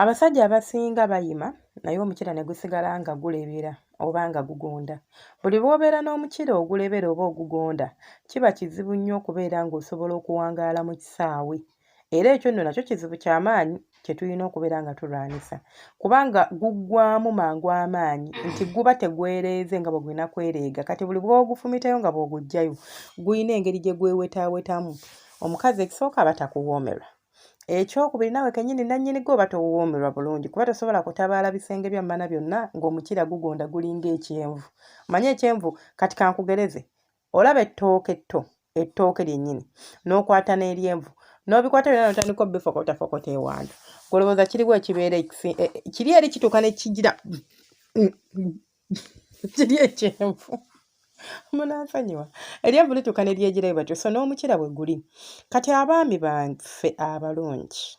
Abasajja abasinga bayima naye omukira ne gusigala nga gulebera oba nga gugonda. Buli bw'obeera n'omukira ogulebera oba ogugonda kiba kizibu nnyo okubeera ng'osobola okuwangaala mu kisaawe. Era ekyo nno nakyo kizibu ky'amaanyi kye tulina okubeera nga tulwanyisa. Kubanga guggwaamu mangu amaanyi nti guba tegwereeze nga bwe gulina kwereega. Kati buli bw'ogufumitayo nga bw'oguggyayo guyina engeri gye gwewetaawetamu. Omukazi ekisooka aba takuwoomerwa. Ekyokubiri naawe kennyini nannyini gwe oba towoomerwa bulungi kuba tosobola kutabaala bisenge bya mmana byonna ng'omukira gugonda gulinga ekyenvu. Manye ekyenvu kati kankugereze. Olaba ettooke lyennyini n'okwata n'eryenvu n'obikwata byonna n'otandika obbifokotafokota ewantu. Golowooza kiriwo ekibeera kiri eri kituuka ne kigira kiri ekyenvu. Munansonyiwa. Eryenvu lituuka ne lyegirayo batyo so n'omukira bwe guli. Kati abaami baffe abalungi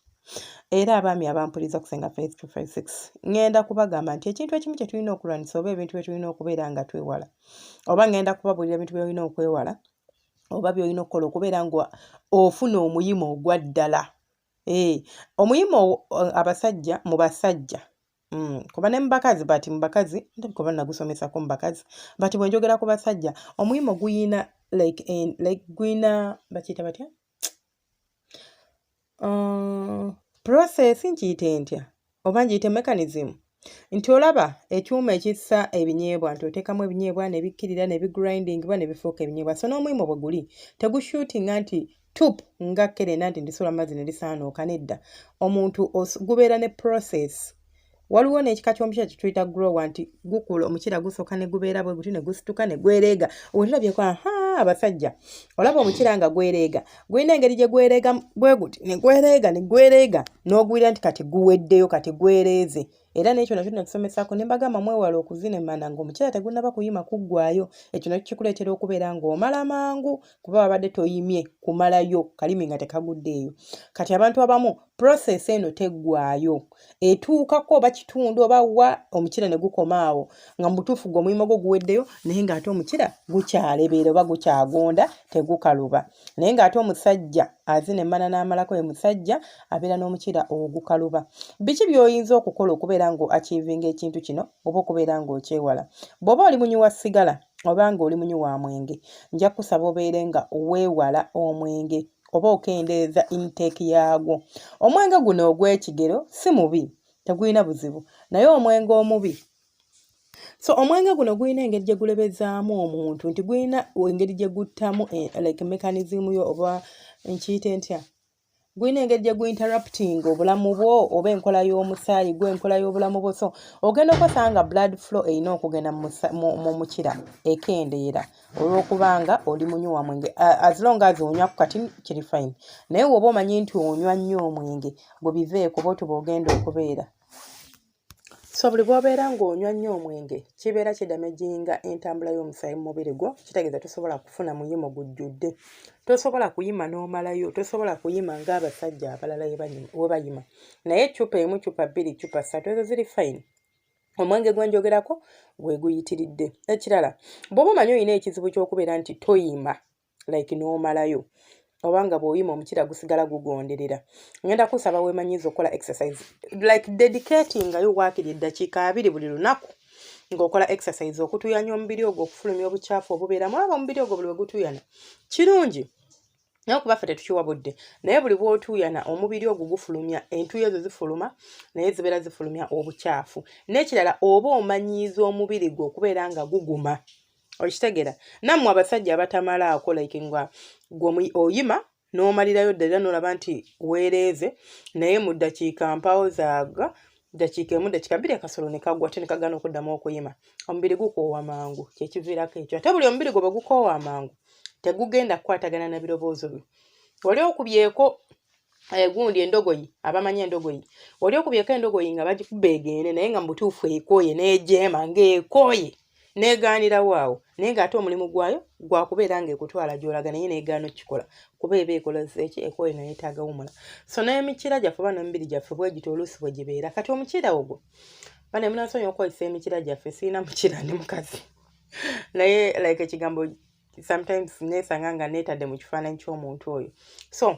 era abaami abampuliriza okusenga 5256 ngenda kubagamba nti ekintu ekimu kye tulina okulwanyisa oba ebintu bye tulina okubeera nga twewala oba ngenda kubabuulira ebintu by'olina okwewala oba by'olina okukola okubeera nga ofuna omuyima ogwa ddala. Omuyima abasajja mu basajja kuba ne mu bakazi bati mu bakazi kuba nagusomesako mu bakazi bati bwe njogera ku basajja omuyima guyina guyina bakiyita batya process nkiyite ntya oba nkiyite mechanism nti olaba ekyuma ekissa ebinyeebwa nti oteekamu ebinyeebwa ne bikkirira ne bigrindingibwa ne bifuuka ebinyeebwa so n'omuyima bwe guli tegushuutinga nti tup nga kkerena nti ndisula amazzi ne lisaanuuka nedda omuntu gubeera ne process. Waliwo n'ekika ky'omukira kye tuyita grower nti gukula omukira gusooka ne gubeera bwe guti ne gusituka ne gwereega olirabyeko abasajja olaba omukira nga gwereega gulina engeri gye gwereega bwe guti ne gwereega n'oguwulira nti kati guweddeyo kati gwereeze. Era n'ekyo nakyo nakisomesako ne mbagamba mwewala okuzina emmana ng'omukira tegunnaba kuyima kuggwaayo. Ekyo nakyo kikuleetera okubeera ng'omala mangu kuba wabadde toyimye kumalayo kalimi nga tekaguddeeyo. Kati abantu abamu process eno teggwaayo etuukako oba kitundu oba wa omukira ne gukoma awo nga mu butuufu gw'omuyima gwo guweddeyo naye ng'ate omukira gukyalebeera oba gukyagonda tegukaluba. Naye ng'ate omusajja azina emmana n'amalako ye musajja abeera n'omukira ogukaluba. Biki by'oyinza okukola okubeera ng'oachivinga ekintu kino oba okubeera ng'okyewala? Bw'oba oli munywi wa sigala oba ng'oli munywi wa mwenge nja kusaba obeere nga weewala omwenge oba okendeeza intake yaagwo. Omwenge guno ogw'ekigero si mubi tegulina buzibu naye omwenge omubi so omwenge guno gulina engeri gye gulebezaamu omuntu nti gulina engeri gye guttamu like mechanism yo oba nkiyite ntya gulina engeri gye guinterrupting obulamu bwo oba enkola y'omusaayi gwe enkola y'obulamu bwo so ogenda okosanga blood flow erina okugenda mu mukira ekendeera olw'okubanga oli munywi wa mwenge as long as onywa ku kati kiri fine naye woba omanyi nti onywa nnyo omwenge bwe biveeko bw'otyo bw'ogenda okubeera. So buli bw'obeera ng'onywa nnyo omwenge kibeera kidamejinga entambula y'omusaayi mu mubiri gwo kitegeeza tosobola kufuna muyimo gujjudde tosobola kuyima n'omalayo tosobola kuyima ng'abasajja abalala we bayima naye cupa emu cupa bbiri cupa ssatu ezo ziri fine. Omwenge gwe njogerako gwe guyitiridde. Ekirala bw'oba omanyi olina ekizibu ky'okubeera nti toyima like n'omalayo obanga bw'oyima omukira gusigala gugonderera ngenda kusaba weemanyiiza okukola exercise like dedicatingayo waakiri eddakiika 2 buli lunaku ng'okola exercise okutuyanya omubiri ogwo okufulumya obukyafu obubeera mulaba omubiri ogwo buli we gutuyana kirungi naye okuba ffe tetukiwa budde naye buli bw'otuyana omubiri ogwo gufulumya entuuyo ezo zifuluma naye zibeera zifulumya obukyafu. N'ekirala oba omanyiiza omubiri gwo okubeera nga guguma okitegeera nammwe abasajja abatamalaako like nga gwe oyima n'omalirayo ddala n'olaba nti weereeze naye mu ddakiika mpawo zaaga ddakiika emu ddakiika 2 akasolo ne kagwa ate ne kagana okuddamu okuyima omubiri gukoowa mangu kyekiviirako ekyo. Ate buli omubiri gwe bwe gukoowa mangu tegugenda kukwatagana na birowoozo byo. Wali okubyeko gundi endogoyi abamanyi endogoyi wali okubyeko endogoyi nga bagikuba egende naye nga mu butuufu ekooye n'ejeema ng'ekooye n'egaanirawo awo naye ng'ate omulimu gwayo gwa kubeera ng'ekutwala gy'olaga naye n'egaana okukikola kuba eba ekoloza eki ekooye naye yeetaaga wumula. So n'emikira gyaffe oba n'emibiri gyaffe bwe gito oluusi bwe gibeera. Kati omukira ogwo bane munansonyiwa okukozesa emikira gyaffe sirina mukira ndi mukazi naye like ekigambo sometimes neesanga nga neetadde mu kifaananyi ky'omuntu oyo. So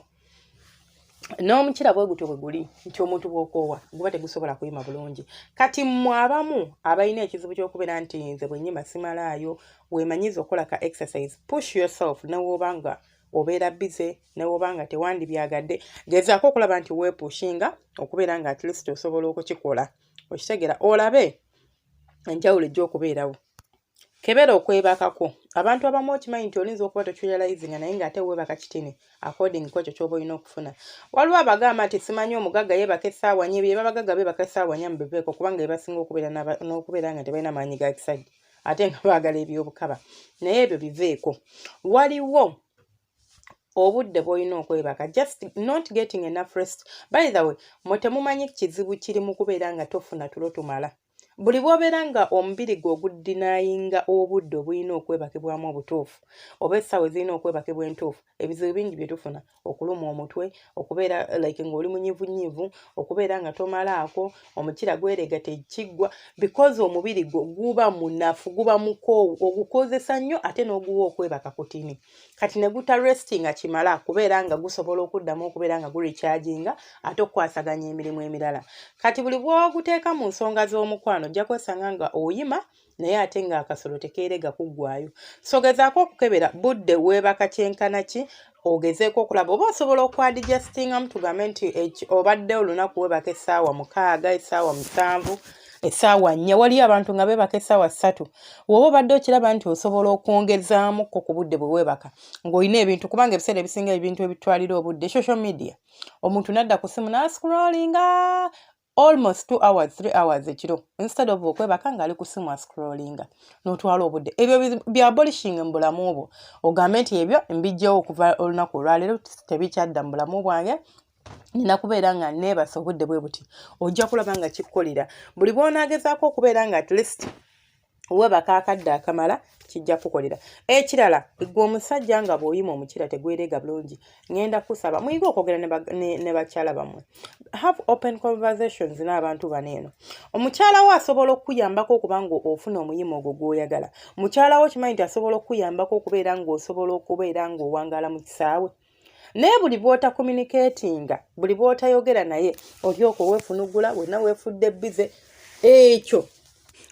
n'omukira bwe gutyo bwe guli nti omuntu bw'okoowa guba tegusobola kuyima bulungi. Kati mmwe abamu abalina ekizibu ky'okubeera nti nze bwe nnyima simalaayo weemanyiza okukola ka exercise, push yourself ne woobanga obeera bize ne woobanga tewandibyagadde gezaako okulaba nti weepushinga okubeera nga at least osobola okukikola okitegeera olabe enjawulo ejja okubeerawo. Kebera okwebakako. Abantu abamu okimanyi nti olinza okuba tokyrealizinga naye ng'ate weebaka kitini according kwekyo ky'oba olina okufuna. Waliwo abagamba nti simanyi omugagga yeebaka essaawa nnya ebyo abagagga beebaka essaawa nnya mu biveeko kubanga be basinga n'okubeera nga tebalina maanyi ga kisajja ate nga baagala eby'obukaba. Naye ebyo biveeko. Waliwo obudde bw'olina okwebaka, just not getting enough rest. By the way, mwe temumanyi kizibu kiri mu kubeera nga tofuna tulo tumala. Buli bw'obeera nga omubiri gwe oguddinaayinga obudde obulina okwebakibwamu obutuufu oba essaawa ezirina okwebakibwa entuufu, ebizibu bingi bye tufuna: okuluma omutwe, okubeera like ng'oli munyivunyivu, okubeera nga tomalaako, omukira gwerega tekiggwa, because omubiri gwe guba munafu, guba mukoowu, ogukozesa nnyo ate n'oguwa okwebaka kutini. Kati ne guta restinga kimala kubeera nga gusobola okuddamu okubeera nga gurecharginga ate okukwasaganya emirimu emirala. Kati buli bw'oguteeka mu nsonga z'omukwano ojja kwesanga nga oyima naye ate nga akasolo tekeerega kuggwaayo. So gezaako okukebera budde weebaka kyenkana ki, ogezeeko okulaba oba osobola okwadijustingamu tugambe nti obadde olunaku weebaka essaawa 6, essaawa 7, essaawa 4, waliyo abantu nga beebaka essaawa 3. Woba obadde okiraba nti osobola okwongezaamuko ku budde bwe weebaka ng'olina ebintu, kubanga ebiseera ebisinga ebintu ebitwalira obudde social media, omuntu nadda ku simu n'ascrollinga almost 2 hours 3 hours ekiro instead of okwebaka ng'ali ku simu ascrollinga n'otwala obudde. Ebyo bya abolishing mu bulamu bwo. Ogambe nti ebyo mbijjawo okuva olunaku olwaleero tebikyadda mu bulamu bwange, nina kubeera nga neebasa obudde bwe buti. Ojja kulaba nga kikkolera. Buli bw'onaagezaako okubeera nga at least weebaka akadde akamala kijja kukolera. Ekirala, gwe omusajja nga bw'oyima omukira tegwerega bulungi, ngenda kusaba muyige okwogera ne bakyala bammwe. Have open conversations n'abantu bano eno. Omukyala wo asobola okuyambako okuba nga ofuna omuyima ogwo gw'oyagala. Mukyala wo kimanyi nti asobola okuyambako okubeera ng'osobola okubeera ng'owangaala mu kisaawe. Naye buli bw'ota communicatinga, buli bw'otayogera naye olyoka oweefunugula wenna weefudde bize, ekyo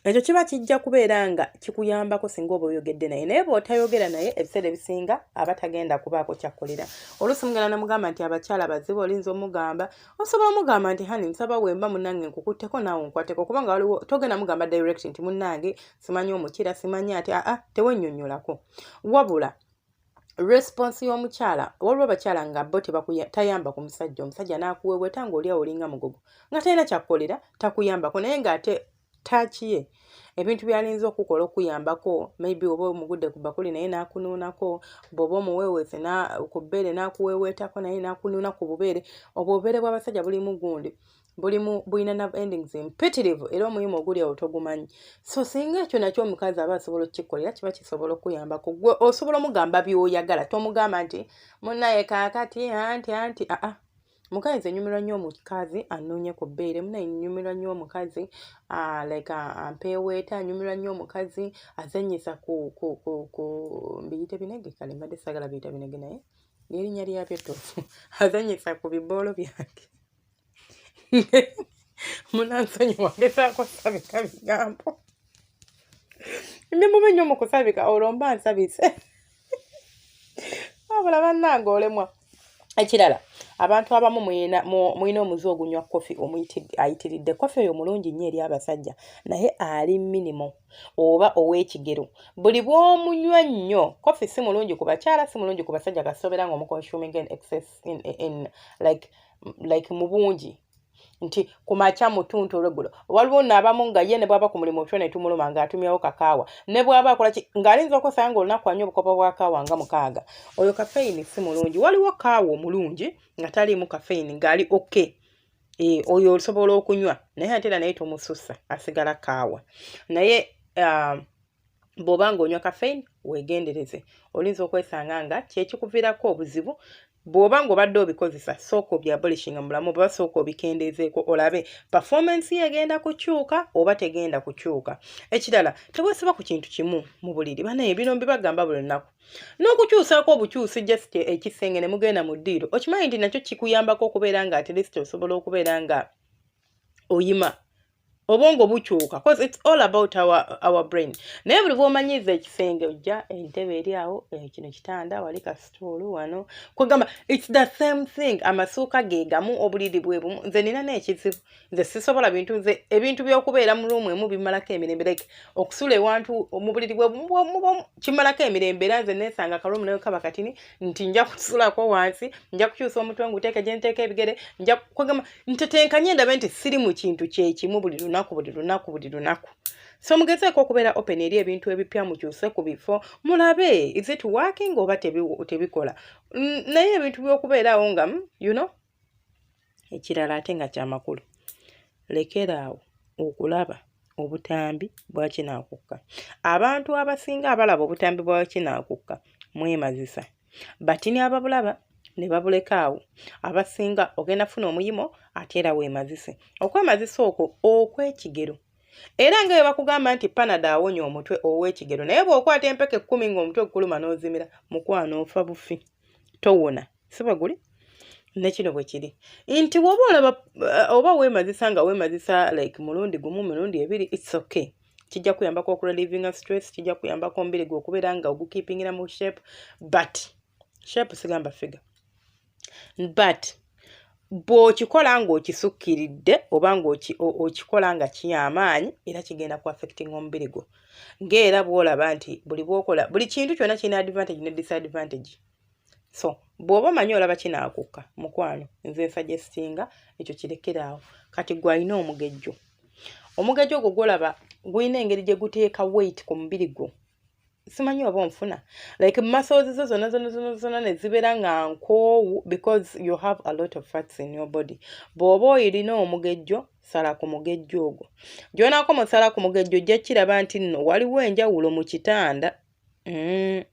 kiba kijja kubeera nga kikuyambako singa oba oyogedde naye. Naye bw'otayogera naye ebiseera ebisinga aba tagenda kubaako kyakkolera. Oluusi mugenda ne mugamba nti abakyala bazibu, olinza omugamba, osobola omugamba nti hani nsaba wemba munnange nkukutteko naawe nkwateko, kubanga waliwo togenda mugamba direct nti munnange simanyi omukira simanyi ati tewennyonnyolako. Wabula response y'omukyala, waliwo abakyala nga bo tayamba ku musajja, omusajja n'akuweeweta ng'oliawo olinga mugogo nga talina kyakkolera takuyambako, naye ng'ate takiye ebintu byalinza okukola okuyambako, maybe oba omugudde ku bakuli naye n'akunuunako, bw'oba omuweeweese ku bbeere n'akuweeweetako naye n'akunuuna ku bubeere. Obubeere bw'abasajja bulimu gundi bulina nav endings mpitirivu era omuyima oguli awo togumanyi. So singa ekyo nakyo omukazi aba asobola okukikolerera kiba kisobola okuyambako. Gwe osobola omugamba by'oyagala, tomugamba nti munnaye kaakati anti mukazi enyumirwa nnyo omukazi anoonye ku bbeere, munnaye enyumirwa nnyo omukazi like ampeeweeta, anyumirwa nnyo omukazi azannyisa ku biyite binege, kale mbadde saagala biyita binege naye erinnya lyabyo ttofu, azannyisa ku biboolo byange. Munansonyiwa ngezaako nsabika bigambo. Ndi mubi nnyo mu kusabika, olwo mba nsabise. Wabula bannange olemwa. Ekirala, abantu abamu muyina omuze ogunywa kofi ayitiridde. Kofi oyo mulungi nnyo eri abasajja naye ali minimo oba ow'ekigero. Buli bw'omunywa nnyo, kofi si mulungi ku bakyala, si mulungi ku basajja kasobeera nga omukonsuming in excess in like mu bungi. Nti ku makya mutuntu olweggulo. Waliwo n'abamu nga ye ne bw'aba ku mulimu otwo ne tumuluma ng'atumyawo kakaawa. Ne bw'aba akola ki ng'alinza okusanga ng'olunaku anywa obukopo bwa kaawa nga 6. Oyo kafeyini si mulungi. Waliwo kaawa omulungi nga taliimu kafeyini ng'ali okay. Oyo osobola okunywa naye ate era naye tumusussa asigala kaawa. Naye bw'oba ng'onywa kafeyini weegendereze. Olinza okwesanga nga kyekikuviirako obuzibu bw'oba ng'obadde obikozesa sooka obyabolishinga mu bulamu oba sooka obikendeezeeko olabe performance ye egenda kukyuka oba tegenda kukyuka. Ekirala teweesiba ku kintu kimu mu buliri banaye bino mbibagamba buli lunaku n'okukyusaako obukyusi just ekisenge ne mugenda mu ddiiro okimanyi nti nakyo kikuyambako okubeera nga at least osobola okubeera nga oyima obwongo bukyuka because it's all about our brain. Naye buli bw'omanyiza ekisenge ojja entebe eri awo kino kitanda wali kasituulu wano kwegamba it's the same thing. Amasuuka ge gamu obuliri bwe bumu. Nze nina n'ekizibu nze sisobola bintu nze ebintu by'okubeera mu luumu emu bimalako emirembe like okusula ewantu mu buliri bwe bumu kimalako emirembe era nze neesanga akaluumu nayo kaba katini nti nja kusulako wansi nja kukyusa omutwe nguteeke gye nteeka ebigere nja kwegamba ntetenkanye ndabe nti siri mu kintu kyekimu buli lunaku. So mugezeeko okubeera open eri ebintu ebipya mukyuse ku bifo mulabe is it working oba tebikola. Naye ebintu by'okubeeraawo nga ekirala ate nga kyamakulu lekeraawo okulaba obutambi bwa kinaakukka. Abantu abasinga abalaba obutambi bwa kinaakukka mwemazisa batini ababulaba ne babulekaawo abasinga ogenda funa omuyimo ate era weemazise. Okwemazisa okwo okw'ekigero era nga bwe bakugamba nti Panada awonya omutwe ow'ekigero naye bw'okwata empeke 10 ng'omutwe gukuluma n'ozimira mukwano ofa bufi towona si bwe guli. Ne kino bwe kiri nti bw'oba olaba oba weemazisa nga weemazisa like mulundi gumu mulundi ebiri it's okay. Kijja kuyambako okurelieving stress, kijja kuyambako omubiri gwe okubeera nga ogukeepingira mu shape but shape sigamba figure but bw'okikola ng'okisukkiridde oba ng'okikola nga kyamaanyi era kigenda ku affecting omubiri gwo ng'era bw'olaba nti buli bw'okola buli kintu kyonna kirina advantage ne disadvantage. So bw'oba omanyi olaba kinaakukka mukwano nze nsuggestinga ekyo kirekeraawo. Kati gwe alina omugejjo ogwo gw'olaba gulina engeri gye guteeka weight ku mubiri gwo simanyi oba onfuna like muscles zo zonna ne zibeera nga nkoowu because you have a lot of fats in your body. Bw'oba oyirina omugejjo sala ku mugejjo ogwo gy'onaako musala ku mugejjo ojja kiraba nti nno waliwo enjawulo mu kitanda. Yeah.